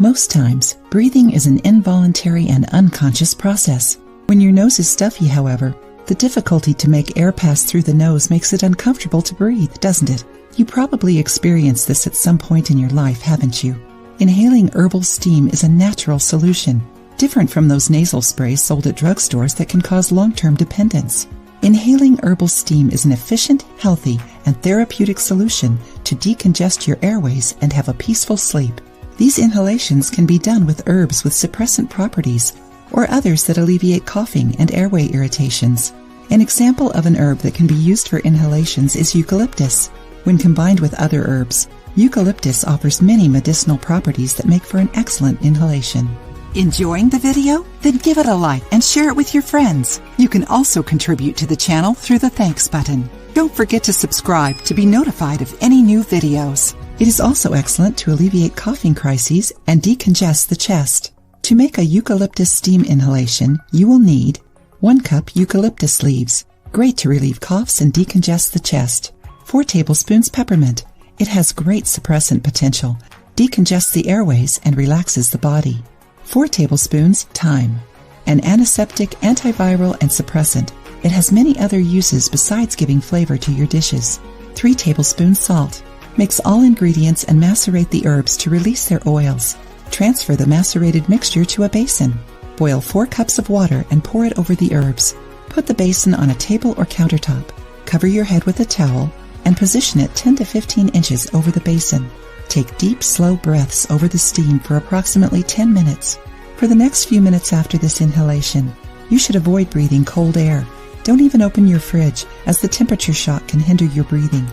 Most times, breathing is an involuntary and unconscious process. When your nose is stuffy, however, the difficulty to make air pass through the nose makes it uncomfortable to breathe, doesn't it? You probably experienced this at some point in your life, haven't you? Inhaling herbal steam is a natural solution, different from those nasal sprays sold at drugstores that can cause long-term dependence. Inhaling herbal steam is an efficient, healthy, and therapeutic solution to decongest your airways and have a peaceful sleep. These inhalations can be done with herbs with suppressant properties or others that alleviate coughing and airway irritations. An example of an herb that can be used for inhalations is eucalyptus. When combined with other herbs, eucalyptus offers many medicinal properties that make for an excellent inhalation. Enjoying the video? Then give it a like and share it with your friends. You can also contribute to the channel through the thanks button. Don't forget to subscribe to be notified of any new videos. It is also excellent to alleviate coughing crises and decongest the chest. To make a eucalyptus steam inhalation, you will need 1 cup eucalyptus leaves, great to relieve coughs and decongest the chest. 4 tablespoons peppermint. It has great suppressant potential, decongests the airways, and relaxes the body. 4 tablespoons thyme. An antiseptic, antiviral, and suppressant. It has many other uses besides giving flavor to your dishes. 3 tablespoons salt. Mix all ingredients and macerate the herbs to release their oils. Transfer the macerated mixture to a basin. Boil 4 cups of water and pour it over the herbs. Put the basin on a table or countertop. Cover your head with a towel and position it 10 to 15 inches over the basin. Take deep, slow breaths over the steam for approximately 10 minutes. For the next few minutes after this inhalation, you should avoid breathing cold air. Don't even open your fridge, as the temperature shock can hinder your breathing.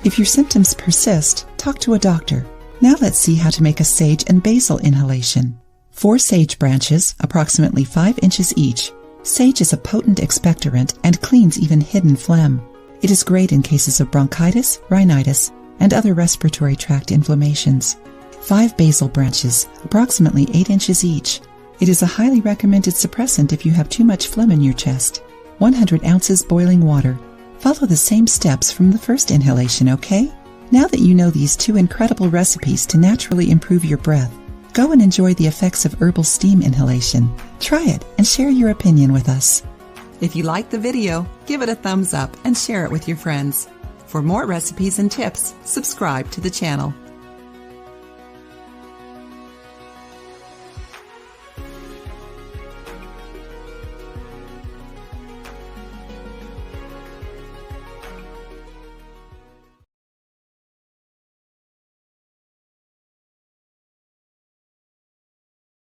If your symptoms persist, talk to a doctor. Now let's see how to make a sage and basil inhalation. 4 sage branches, approximately 5 inches each. Sage is a potent expectorant and cleans even hidden phlegm. It is great in cases of bronchitis, rhinitis, and other respiratory tract inflammations. 5 basil branches, approximately 8 inches each. It is a highly recommended suppressant if you have too much phlegm in your chest. 100 ounces boiling water. Follow the same steps from the first inhalation, okay? Now that you know these 2 incredible recipes to naturally improve your breath, go and enjoy the effects of herbal steam inhalation. Try it and share your opinion with us. If you liked the video, give it a thumbs up and share it with your friends. For more recipes and tips, subscribe to the channel.